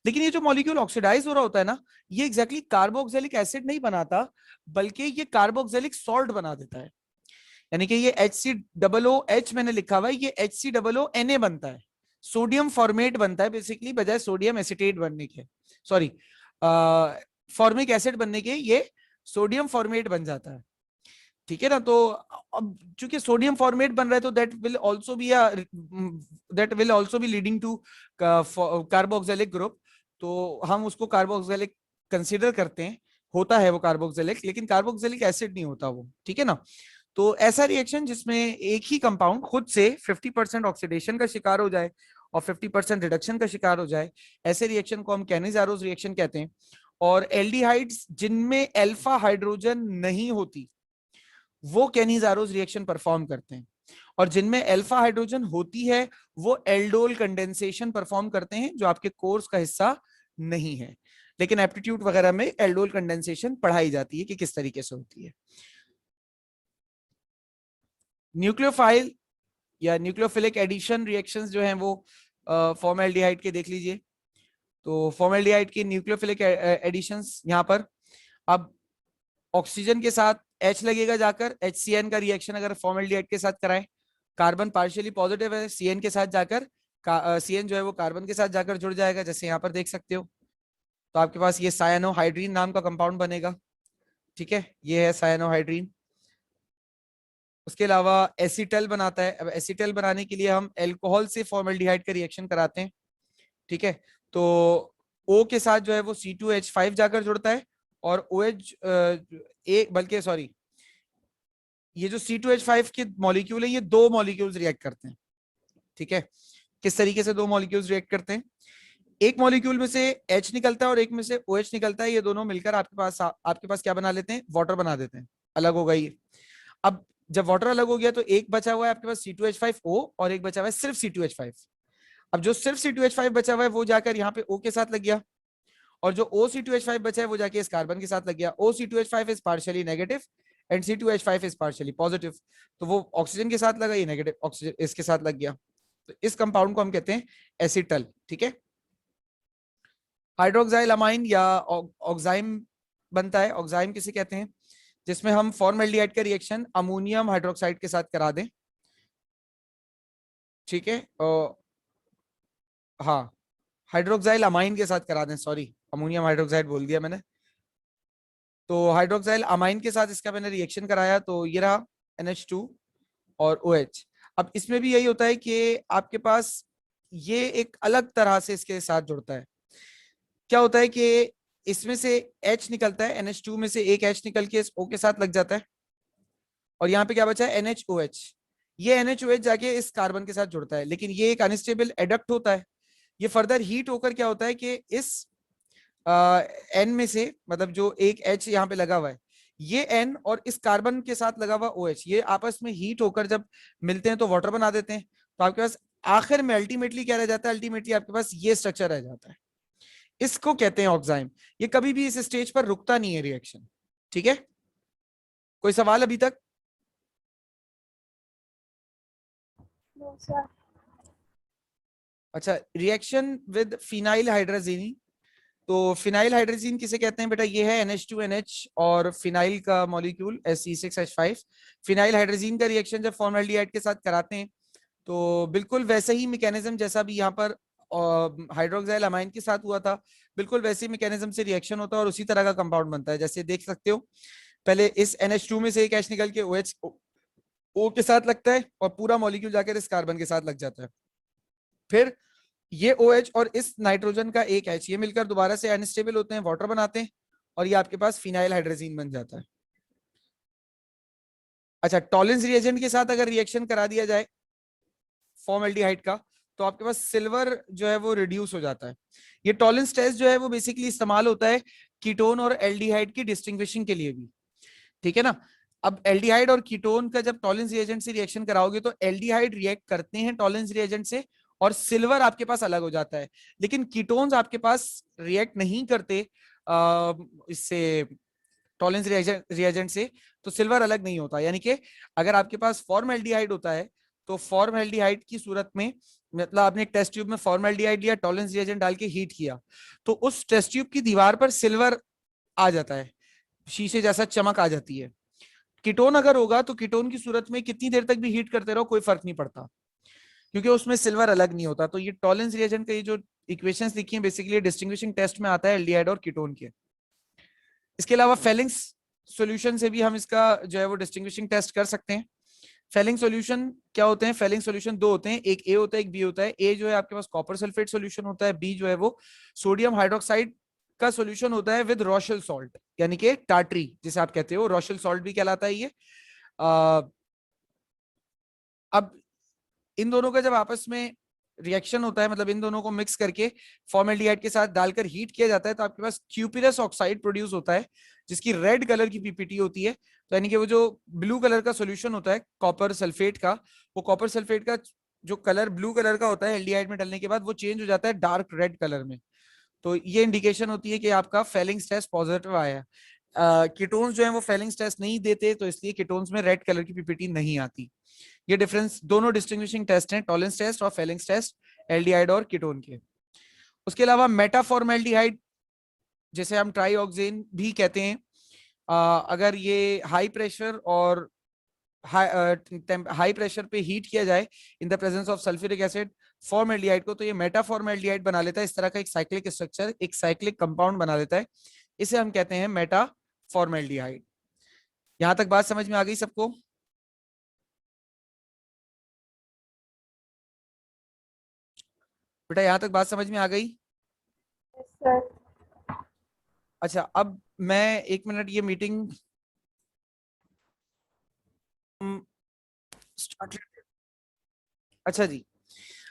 लेकिन ये जो मॉलिक्यूल ऑक्सीडाइज हो रहा होता है ना, ये एग्जैक्टली कार्बोक्सिलिक एसिड नहीं बनाता, बल्कि ये कार्बोक्सिलिक सॉल्ट बना देता है। यानी कि ये HCOOH मैंने लिखा हुआ है, ये HCOONA बनता है, सोडियम फॉर्मेट बनता है बेसिकली, बजाय सोडियम एसिटेट बनने के, सॉरी फॉर्मिक एसिड बनने के ये सोडियम फॉर्मेट बन जाता है, ठीक है ना। तो अब चूंकि सोडियम फॉर्मेट बन रहा है तो that will also be leading to carboxylic group, तो हम उसको कार्बोक्सिलिक कंसीडर करते हैं, होता है वो कार्बोक्सिलिक, लेकिन कार्बोक्सिलिक एसिड नहीं होता वो, ठीक है ना। तो ऐसा रिएक्शन जिसमें एक ही कंपाउंड खुद से 50% ऑक्सीडेशन का शिकार हो जाए और 50% रिडक्शन का शिकार हो जाए, ऐसे रिएक्शन को हम कैनिजारोज रिएक्शन कहते हैं। और एल्डिहाइड्स जिनमें अल्फा हाइड्रोजन नहीं होती वो कैनिजारोज रिएक्शन परफॉर्म करते हैं, और जिनमें अल्फा हाइड्रोजन होती है वो एल्डोल कंडेंसेशन परफॉर्म करते हैं, जो आपके कोर्स का हिस्सा नहीं है, लेकिन एप्टीट्यूड वगैरह में एल्डोल कंडेंसेशन पढ़ाई जाती है कि किस तरीके से होती है। न्यूक्लियोफाइल या न्यूक्लियोफिलिक एडिशन रिएक्शंस जो हैं वो फॉर्मल्डिहाइड के देख लीजिए। तो फॉर्मल्डिहाइड की न्यूक्लियोफिलिक एडिशंस यहाँ पर, अब ऑक्सीजन के साथ H लगेगा जाकर, HCN का रिएक्शन अगर फॉर्मल्डिहाइड के साथ कराएं, कार्बन पार्शियली पॉजिटिव है, CN के साथ जाकर CN जो है वो कार्बन के साथ जाकर जुड़ जाएगा, जैसे यहाँ पर देख सकते हो। तो आपके पास ये साइनोहाइड्रीन नाम का कंपाउंड बनेगा, ठीक है, ये है साइनोहाइड्रीन। उसके अलावा एसिटल बनाता है। अब एसिटल बनाने के लिए हम अल्कोहल से फॉर्मल्डिहाइड का रिएक्शन कराते हैं, ठीक है। तो O के साथ जो है वो C2H5 जाकर जुड़ता है, और OH एक बल्कि सॉरी, ये जो C2H5 के मॉलिक्यूल है ये दो मॉलिक्यूल्स रिएक्ट करते हैं, ठीक है। किस तरीके से दो मॉलिक्यूल्स रिएक्ट करते हैं? एक मॉलिक्यूल में से H निकलता है और एक में से OH निकलता है, ये दोनों मिलकर आपके पास क्या बना लेते हैं? वाटर बना देते हैं, अलग हो गई। अब जब वाटर अलग हो गया तो एक बचा हुआ है आपके पास C2H5O, और एक बचा हुआ है सिर्फ C2H5। अब जो सिर्फ C2H5 बचा हुआ है वो जाकर यहाँ पे O के साथ लग गया, और जो OC2H5 बचा है वो जाके इस कार्बन के साथ लग गया। OC2H5 is partially negative and C2H5 is partially positive, तो वो ऑक्सीजन के साथ लगा, ये नेगेटिव ऑक्सीजन इसके साथ लग गया। तो इस कंपाउंड को हम कहते हैं एसिटल, ठीक है। हाइड्रोक्साइल अमाइन या ऑक्साइम बनता है, ऑक्साइम किसे कहते हैं, जिसमें हम फॉर्मल्डिहाइड का रिएक्शन अमोनियम हाइड्रोक्साइड के साथ करा दें, ठीक है। हाँ, हाइड्रोक्साइल अमाइन के साथ करा दें, सॉरी अमोनियम हाइड्रोक्साइड बोल दिया मैंने। तो हाइड्रोक्साइल अमाइन के साथ इसका मैंने रिएक्शन कराया, तो ये रहा NH2 और OH। अब इसमें भी यही होता है कि आपके पास ये एक अलग तरह से इसके साथ जुड़ता है। क्या होता है कि इसमें से H निकलता है, NH2 में से एक H निकल के इस O के साथ लग जाता है, और यहाँ पे क्या बचा है, NHOH। ये NHOH जाके इस कार्बन के साथ जुड़ता है, लेकिन ये एक अनस्टेबल एडक्ट होता है। ये फर्दर हीट होकर क्या होता है कि इस N में से, मतलब जो एक H यहाँ पे लगा हुआ है, ये N और इस कार्बन के साथ लगा हुआ OH, ये आपस में हीट होकर जब मिलते हैं तो वाटर बना देते हैं। तो आपके पास आखिर में अल्टीमेटली क्या रह जाता है, अल्टीमेटली आपके पास ये स्ट्रक्चर रह जाता है। इसको कहते हैं ऑक्साइम। ये कभी भी इस स्टेज पर रुकता नहीं है रिएक्शन, ठीक है। कोई सवाल अभी तक? No, sir. अच्छा, रिएक्शन विद फिनाइल हाइड्रोजीनी। तो फिनाइल हाइड्रोजीन किसे कहते हैं बेटा, ये है NH2NH और फिनाइल का मॉलिक्यूल C6H5। फिनाइल हाइड्रोजीन का रिएक्शन जब फॉर्मल्डिहाइड के साथ कराते हैं तो बिल्कुल वैसे ही मैकेनिज्म जैसा भी यहाँ पर हाइड्रोक्साइल अमाइन के साथ हुआ था, बिल्कुल वैसे ही मैकेनिज्म से रिएक्शन होता है और उसी तरह का कंपाउंड बनता है। जैसे देख सकते हो, पहले इस NH2 में से एक H निकल के OH O के साथ लगता है और पूरा मॉलिक्यूल जाकर इस कार्बन के साथ लग जाता है। फिर ये OH और इस नाइट्रोजन का एक H, ये मिलकर दोबारा से अनस्टेबल होते हैं, वाटर बनाते हैं, और ये आपके पास फिनाइल हाइड्रोजीन बन जाता है। अच्छा, टॉलिंस रिएजेंट के साथ अगर रिएक्शन करा दिया जाए फॉर्मल्डिहाइड का, तो आपके पास सिल्वर जो है वो रिड्यूस हो जाता है। ये टॉलिंस टेस्ट जो है वो बेसिकली इस्तेमाल होता है कीटोन और एल्डिहाइड की डिस्टिंग्विशिंग के लिए भी, ठीक है ना। अब एल्डिहाइड और कीटोन का जब टॉलिंस रिएजेंट से रिएक्शन कराओगे तो एल्डिहाइड रिएक्ट करते हैं टॉलिंस रिएजेंट से, और सिल्वर आपके पास अलग हो जाता है। लेकिन कीटोन्स आपके पास रिएक्ट नहीं करते इससे, टॉलिंस रिएजेंट से, तो सिल्वर अलग नहीं होता। यानी कि अगर आपके पास फॉर्मल्डिहाइड होता है तो फॉर्मल्डिहाइड की सूरत में, मतलब आपने एक टेस्ट ट्यूब में फॉर्मल्डिहाइड लिया, टॉलिंस रिएजेंट डाल के हीट किया, तो उस टेस्ट ट्यूब की दीवार पर सिल्वर आ जाता है, शीशे जैसा चमक आ जाती है। कीटोन अगर होगा तो कीटोन की सूरत में कितनी देर तक भी हीट करते रहो कोई फर्क नहीं पड़ता, क्योंकि उसमें सिल्वर अलग नहीं होता। तो ये टॉलेंस रिएजेंट का ये जो इक्वेशंस लिखी हैं बेसिकली डिस्टिंग्विशिंग टेस्ट में आता है एल्डिहाइड और कीटोन के। इसके अलावा फेलिंग्स सॉल्यूशन से भी हम इसका जो है वो डिस्टिंग्विशिंग टेस्ट कर सकते हैं। फेलिंग सॉल्यूशन क्या होते हैं, फेलिंग सॉल्यूशन दो होते हैं, एक ए होता है एक बी होता है। ए जो है आपके पास कॉपर सल्फेट सॉल्यूशन होता है, बी जो है वो सोडियम हाइड्रोक्साइड का सॉल्यूशन होता है विद रोशल सॉल्ट, यानी कि टाटरी जिसे आप कहते हो, रोशल सॉल्ट भी कहलाता है ये। अब इन दोनों का जब आपस में रिएक्शन होता है, मतलब इन दोनों को मिक्स करके फॉर्मेल्डिहाइड के साथ डालकर हीट किया जाता है, तो आपके पास क्यूपिरस ऑक्साइड प्रोड्यूस होता है जिसकी रेड कलर की पीपीटी होती है। तो यानी कि वो जो ब्लू कलर का सॉल्यूशन होता है कॉपर सल्फेट का, वो कॉपर सल्फेट का जो कलर ब्लू कलर का होता है एल्डिहाइड में डालने के बाद वो चेंज हो जाता है डार्क रेड कलर में। तो ये इंडिकेशन होती है कि आपका फेलिंग्स टेस्ट पॉजिटिव आया है। कीटोन्स जो है वो फेलिंग्स टेस्ट नहीं देते, तो इसलिए कीटोन्स में रेड कलर की पीपीटी नहीं आती। ये डिफरेंस, दोनों डिस्टिंग्विशिंग टेस्ट हैं, टॉलेंस टेस्ट और फेलिंग्स टेस्ट, एल्डिहाइड और कीटोन के। उसके अलावा मेटाफॉर्मेल्डिहाइड जिसे हम ट्राईऑक्सेन भी कहते हैं, अगर ये हाई प्रेशर और हाई प्रेशर पे हीट किया जाए in the presence of sulphuric acid formaldehyde को, तो ये मेटाफॉर्मेल्डिहाइड बना लेता है, इस तरह का एक साइक्लिक स्ट्रक्चर, एक साइक्लिक कंपाउंड बना लेता है। इसे हम कहते हैं मेटाफॉर्मेल्डिहाइड। यहां तक बात समझ में आ गई सबको? बेटा यहां तक बात समझ में आ गई? Yes, sir. अच्छा, अब मैं एक मिनट ये मीटिंग स्टार्ट। अच्छा जी,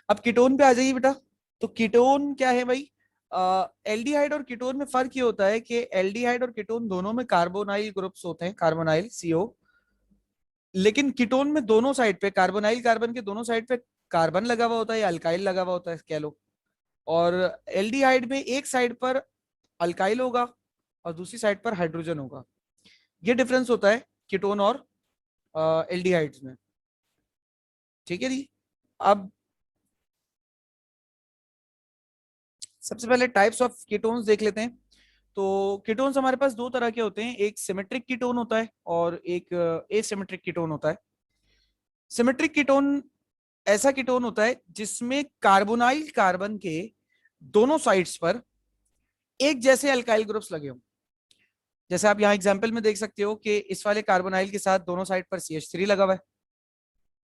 अब कीटोन पे आ जाइए बेटा। तो कीटोन क्या है भाई? एल्डिहाइड और कीटोन में फर्क ये होता है कि एल्डिहाइड और कीटोन दोनों में कार्बोनाइल ग्रुप्स होते हैं, कार्बोनाइल CO। लेकिन कीटोन में दोनों साइड पे, कार्बोनाइल कार्बन के दोनों साइड पे कार्बन लगा हुआ होता है या अल्काइल लगा हुआ होता है कह लो। और एल्डिहाइड में एक साइड पर अल्काइल होगा और दूसरी साइड पर हाइड्रोजन होगा। ये डिफरेंस होता है कीटोन और एल्डिहाइड्स में, ठीक है जी। अब सबसे पहले टाइप्स ऑफ कीटोन्स देख लेते हैं। तो कीटोन्स हमारे पास दो तरह के होते हैं, एक सिमेट्रिक कीटोन होता है और एक एसिमेट्रिक कीटोन होता है। सिमेट्रिक कीटोन ऐसा कीटोन होता है जिसमें कार्बोनाइल कार्बन के दोनों साइड्स पर एक जैसे अल्काइल ग्रुप्स लगे हों। जैसे आप यहाँ एग्जांपल में देख सकते हो कि इस वाले कार्बोनाइल के साथ दोनों साइड पर CH3 लगा हुआ है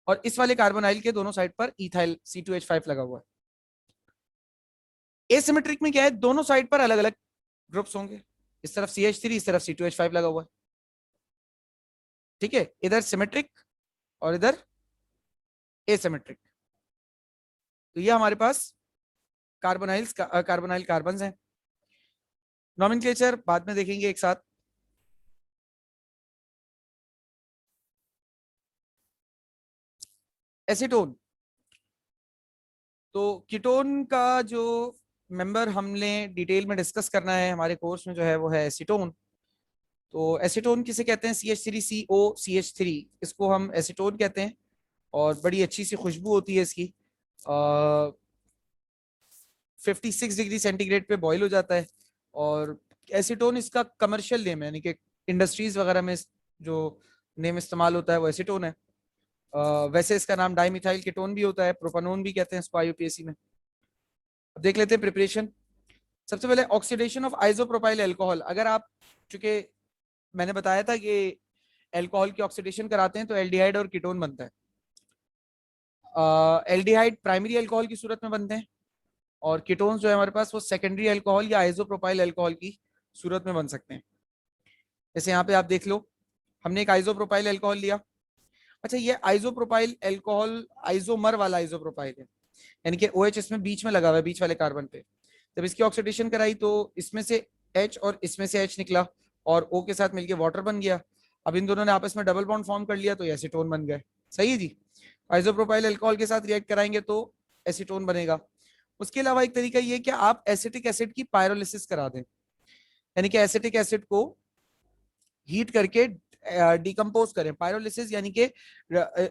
और इस वाले कार्बोनाइल के दोनों साइड पर इथाइल C2H5 लगा हुआ है। एसिमेट्रिक में क्या है, दोनों साइड पर अलग अलग ग्रुप्स होंगे, इस तरफ CH3 इस तरफ C2H5 लगा हुआ है। ठीक है, इधर सिमेट्रिक और इधर एसिमेट्रिक। तो ये हमारे पास कार्बोनाइल कार्बन हैं। नॉमेनक्लेचर बाद में देखेंगे एक साथ। एसीटोन, तो कीटोन का जो मेंबर हमने डिटेल में डिस्कस करना है हमारे कोर्स में जो है वो है एसीटोन। तो एसीटोन किसे कहते हैं, CH3COCH3, इसको हम एसीटोन कहते हैं और बड़ी अच्छी सी खुशबू होती है इसकी। 56 डिग्री सेंटीग्रेड पे बॉईल हो जाता है और एसीटोन इसका कमर्शियल नेम है, यानी कि इंडस्ट्रीज वगैरह में जो नेम इस्तेमाल होता है वो एसीटोन है। वैसे इसका नाम डाइमिथाइल कीटोन भी होता है, प्रोपानोन भी कहते हैं इसको IUPAC में। अब देख लेते हैं प्रिपरेशन। सबसे पहले ऑक्सीडेशन ऑफ आइसोप्रोपाइल अल्कोहल। अगर आप, चूंकि मैंने बताया था कि अल्कोहल की ऑक्सीडेशन कराते हैं तो एल्डिहाइड और कीटोन बनता है। एल्डिहाइड प्राइमरी अल्कोहल की सूरत में बनते हैं और कीटोन्स जो है हमारे पास वो सेकेंडरी अल्कोहल या आइसोप्रोपाइल अल्कोहल की सूरत में बन सकते हैं। जैसे यहाँ पे आप देख लो, हमने एक आइसोप्रोपाइल अल्कोहल लिया। अच्छा, ये आइसोप्रोपाइल अल्कोहल आइसोमर वाला आइसोप्रोपाइल है, यानी कि OH इसमें बीच में लगा हुआ है, बीच वाले कार्बन पे। जब इसकी ऑक्सीडेशन कराई तो इसमें से H और इसमें से H निकला और O के साथ मिलके वाटर बन गया। अब इन दोनों ने आपस में डबल बॉन्ड फॉर्म कर लिया तो एसीटोन बन गए। सही है जी। आइसोप्रोपाइल अल्कोहल के साथ रिएक्ट कराएंगे तो एसीटोन बनेगा। उसके अलावा एक तरीका ये कि आप एसिटिक एसिड की पायरोलिसिस करा दें, यानी कि एसिटिक एसिड को हीट करके डिकम्पोज करें। पायरोलिसिस यानी कि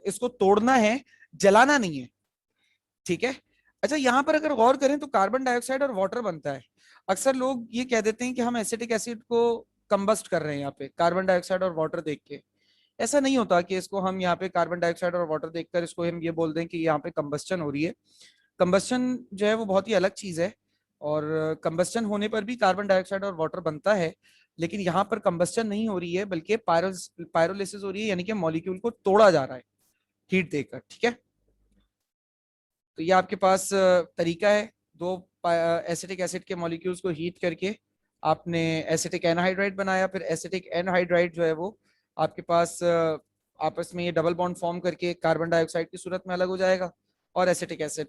इसको तोड़ना है, जलाना नहीं है। ठीक है। अच्छा, यहां पर अगर गौर करें तो कार्बन डाइऑक्साइड और वाटर बनता है। अक्सर लोग ये कह देते हैं कि हम एसिटिक एसिड को कंबस्ट कर रहे हैं यहाँ पे कार्बन डाइऑक्साइड और वाटर देख के। ऐसा नहीं होता कि इसको हम यहाँ पे कार्बन डाइऑक्साइड और वाटर देखकर इसको हम ये बोल दें कि यहाँ पे कंबस्टन हो रही है। कंबस्टन जो है वो बहुत ही अलग चीज है और कंबस्टन होने पर भी कार्बन डाइऑक्साइड और वाटर बनता है, लेकिन यहाँ पर कंबस्टन नहीं हो रही है बल्कि पायरोलिसिस हो रही है, यानी कि मॉलिक्यूल को तोड़ा जा रहा है हीट देकर। ठीक है, तो ये आपके पास तरीका है, दो एसिटिक एसिड के मॉलिक्यूल्स को हीट करके आपने एसिटिक एनहाइड्राइड बनाया, फिर एसिटिक एनहाइड्राइड जो है वो आपके पास आपस में ये डबल बॉन्ड फॉर्म करके कार्बन डाइऑक्साइड की सूरत में अलग हो जाएगा और एसिटिक एसिड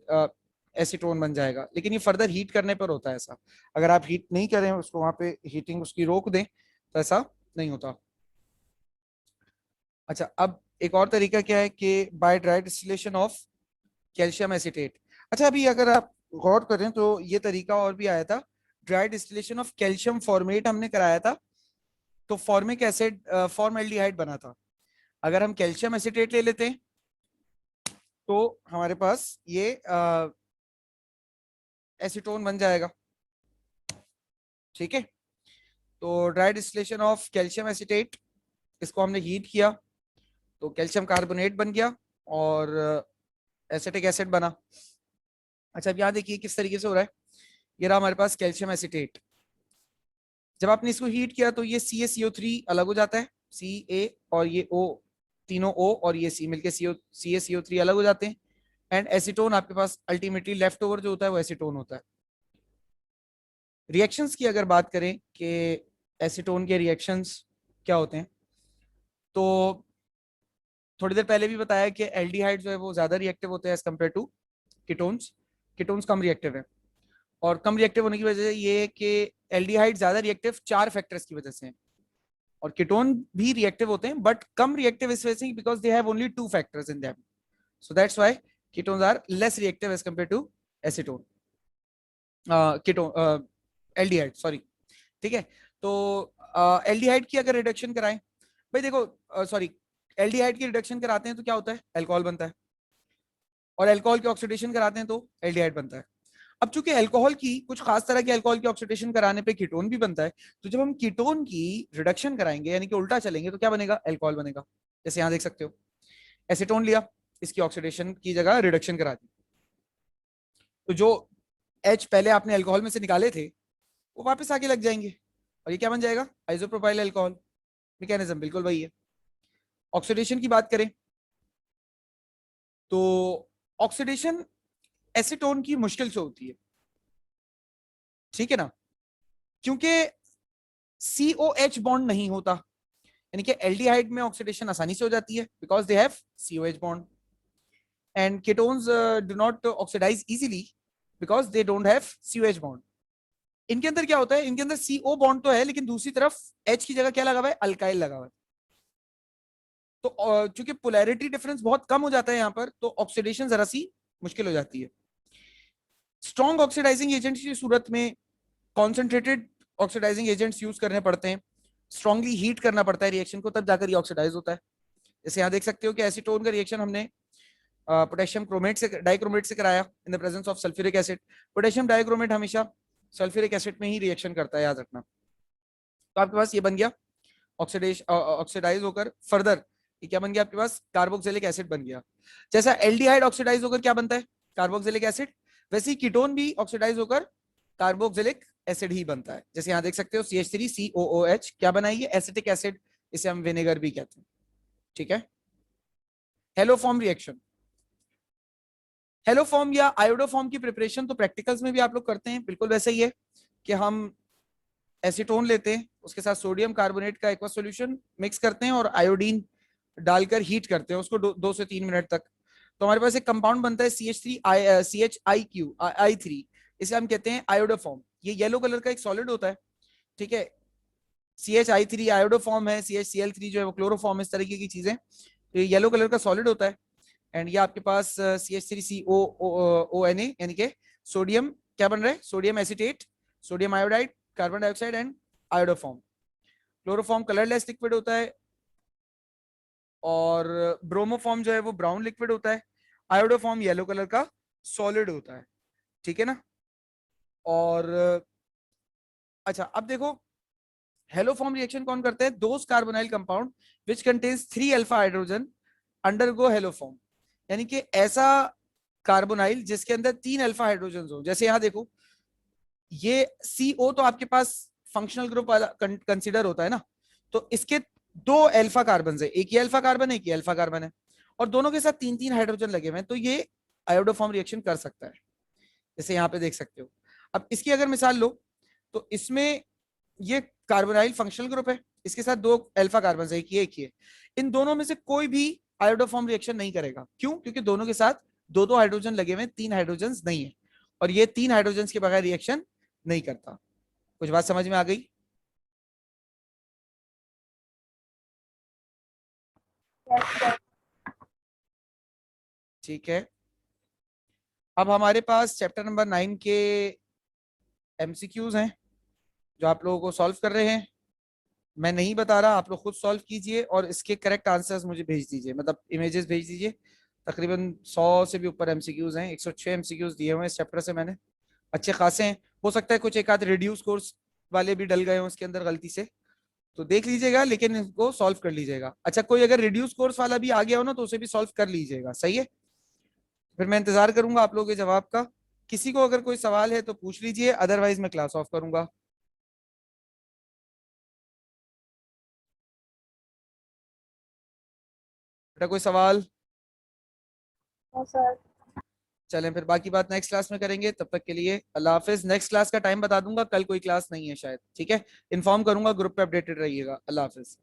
एसीटोन बन जाएगा। लेकिन ये फर्दर हीट करने पर होता है ऐसा। अगर आप हीट नहीं करें उसको, वहां पे हीटिंग उसकी रोक दें तो ऐसा नहीं होता। अच्छा, अब एक और तरीका क्या है कि by dry distillation of calcium acetate. अच्छा, अभी अगर आप गौर करें तो ये तरीका और भी आया था, dry distillation of calcium formate हमने कराया था तो फॉर्मिक एसिड फॉर्मल्डिहाइड बना था। अगर हम कैल्शियम एसिटेट ले लेते हैं तो हमारे पास ये एसीटोन बन जाएगा। ठीक है, तो dry distillation of calcium acetate, इसको हमने हीट किया तो कैल्शियम कार्बोनेट बन गया और एसिटिक एसिड बना। अच्छा, अब यहाँ देखिए किस तरीके से हो रहा है। ये रहा हमारे पास कैल्शियम एसिटेट। जब आपने इसको हीट किया तो ये CaCO3 अलग हो जाता है, Ca और ये O, तीनों O और ये C मिलके CaCO3 अलग हो जाते हैं एंड एसीटोन आपके पास अल्टीमेटली लेफ्ट ओवर जो होता है वो एसीटोन होता है। रिएक्शंस की अगर बात करें कि एसीटोन के रिएक्शंस क्या होते हैं, तो थोड़ी देर पहले भी बताया कि एल्डिहाइड जो है वो ज्यादा रिएक्टिव होते हैं as compare to ketones. Ketones कम रिएक्टिव है और कम रिएक्टिव होने की वजह से ये है कि एल्डिहाइड ज्यादा रिएक्टिव 4 फैक्टर्स की वजह से है और कीटोन भी रिएक्टिव होते हैं बट कम रिएक्टिव इस वजह से because they have only 2 factors in them, so that's why ketones are less reactive as compare to acetone, ketone aldehyde, sorry. ठीक है, तो एल्डिहाइड की अगर रिडक्शन कराएं, भाई देखो सॉरी, एल्डिहाइड की रिडक्शन कराते हैं तो क्या होता है, अल्कोहल बनता है और अल्कोहल की ऑक्सीडेशन कराते हैं तो एल्डिहाइड बनता है। अब चूंकि अल्कोहल की कुछ खास तरह के अल्कोहल की ऑक्सीडेशन कराने पे कीटोन भी बनता है, तो जब हम कीटोन की रिडक्शन कराएंगे यानी कि उल्टा चलेंगे तो क्या बनेगा, अल्कोहल बनेगा। जैसे यहां देख सकते हो, एसीटोन लिया, इसकी ऑक्सीडेशन की जगह रिडक्शन करा दी, तो जो एच पहले आपने अल्कोहल में से निकाले थे वो वापस आके लग जाएंगे, और ये क्या बन जाएगा, आइसोप्रोपाइल अल्कोहल। मैकेनिज्म बिल्कुल वही है। ऑक्सीडेशन की बात करें तो ऑक्सीडेशन एसीटोन की मुश्किल से होती है, ठीक है ना, क्योंकि COH बॉन्ड नहीं होता, यानी कि एल्डिहाइड में ऑक्सीडेशन आसानी से हो जाती है because they have COH bond, and ketones do not oxidise easily because they don't have COH bond. इनके अंदर क्या होता है, इनके अंदर CO बॉन्ड तो है लेकिन दूसरी तरफ H की जगह क्या लगा हुआ है, अल्काइल लगा हुआ है। तो चूंकि पोलैरिटी डिफरेंस बहुत कम हो जाता है यहाँ पर, तो ऑक्सीडेशन जरा सी मुश्किल हो जाती है। स्ट्रॉन्ग ऑक्सीडाइजिंग एजेंट की सूरत में कॉन्सेंट्रेटेड ऑक्सीडाइजिंग एजेंट्स यूज करने पड़ते हैं, स्ट्रांगली हीट करना पड़ता है रिएक्शन को, तब जाकर ये ऑक्सीडाइज होता है। जैसे यहाँ देख सकते हो कि एसीटोन का रिएक्शन हमने पोटेशियम क्रोमेट से, डाइक्रोमेट से कराया in the presence of sulphuric acid. Potassium dichromate हमेशा सल्फ्यूरिक एसिड में ही रिएक्शन करता है, याद रखना। तो आपके पास ये बन गया ऑक्सीडाइज होकर फर्दर, ये क्या बन गया आपके पास, कार्बोक्सिलिक एसिड बन गया। जैसा एल्डिहाइड ऑक्सीडाइज होकर क्या बनता है, कार्बोक्सिलिक एसिड, वैसे ही कीटोन भी ऑक्सीडाइज होकर कार्बोक्सिलिक एसिड ही बनता है। जैसे यहाँ देख सकते हो CH3COOH क्या बनाई है, एसिटिक एसिड, इसे हम विनेगर भी कहते हैं, ठीक है। हेलोफॉर्म रिएक्शन, हेलोफॉर्म या आयोडोफॉर्म की प्रिपरेशन तो प्रैक्टिकल्स में भी आप लोग करते हैं, बिल्कुल वैसे ही है कि हम एसीटोन लेते हैं, उसके साथ सोडियम कार्बोनेट का एक्वा सॉल्यूशन मिक्स करते हैं और आयोडीन डालकर हीट करते हैं उसको 2 से 3 मिनट तक। तो हमारे पास एक कंपाउंड बनता है CH3 इसे हम कहते हैं आयोडोफॉर्म। ये येलो कलर का एक सॉलिड होता है, ठीक है। CH3 आयोडोफॉर्म है, CHCl3 जो है वो क्लोरोफॉर्म, इस तरीके की चीजें। तो ये येलो कलर का सॉलिड होता है, एंड ये आपके पास CH3COONA यानी कि सोडियम क्या बन रहा है, sodium acetate, sodium iodide, carbon dioxide and iodoform. Chloroform colourless liquid होता है, और ब्रोमोफॉर्म जो है वो ब्राउन लिक्विड होता है, आयोडोफॉर्म येलो कलर का सॉलिड होता है, ठीक है ना। और अच्छा अब देखो, हेलोफॉर्म रिएक्शन कौन करते हैं, those carbonyl compound which contains 3 alpha hydrogen undergo haloform, यानी कि ऐसा कार्बोनाइल जिसके अंदर 3 अल्फा हाइड्रोजन हो। जैसे यहां देखो, ये CO तो आपके पास फंक्शनल ग्रुप वाला कंसीडर होता है ना, तो इसके 2 अल्फा कार्बन है, एक ये अल्फा कार्बन है, एक ये अल्फा कार्बन है, और दोनों के साथ 3-3 हाइड्रोजन लगे हुए हैं, तो ये आयोडोफॉर्म रिएक्शन कर सकता है, जैसे यहाँ पे देख सकते हो। अब इसकी अगर मिसाल लो तो इसमें ये कार्बोनाइल फंक्शनल ग्रुप है, इसके साथ 2 अल्फा कार्बन है, एक ये, इन दोनों में से कोई भी आयोडोफॉर्म रिएक्शन नहीं करेगा। क्यों, क्योंकि दोनों के साथ 2-2 हाइड्रोजन लगे हुए, 3 हाइड्रोजन नहीं है, और ये 3 हाइड्रोजन के बगैर रिएक्शन नहीं करता। कुछ बात समझ में आ गई? Yes, sir. ठीक है। अब हमारे पास चैप्टर नंबर 9 के MCQs हैं जो आप लोगों को सॉल्व कर रहे हैं। मैं नहीं बता रहा, आप लोग खुद सॉल्व कीजिए और इसके करेक्ट आंसर्स मुझे भेज दीजिए, मतलब इमेजेस भेज दीजिए। तकरीबन 100 से भी ऊपर MCQs हैं, 106 MCQs दिए हुए हैं इस चैप्टर से मैंने, अच्छे खासे हैं। हो सकता है कुछ एक आध रिड्यूस कोर्स वाले भी डल गए हो इसके अंदर गलती से, तो देख लीजिएगा, लेकिन इसको सॉल्व कर लीजिएगा। अच्छा, कोई अगर रिड्यूस कोर्स वाला भी आ गया हो ना तो उसे भी सॉल्व कर लीजिएगा, सही है। फिर मैं इंतजार करूंगा आप लोगों के जवाब का। किसी को अगर कोई सवाल है तो पूछ लीजिए, अदरवाइज मैं क्लास ऑफ करूंगा। बेटा कोई सवाल? No, sir. चलें फिर बाकी बात नेक्स्ट क्लास में करेंगे, तब तक के लिए अल्लाह हाफिज। नेक्स्ट क्लास का टाइम बता दूंगा, कल कोई क्लास नहीं है शायद, ठीक है। इन्फॉर्म करूंगा, ग्रुप पे अपडेटेड रहिएगा। अल्लाह हाफिज।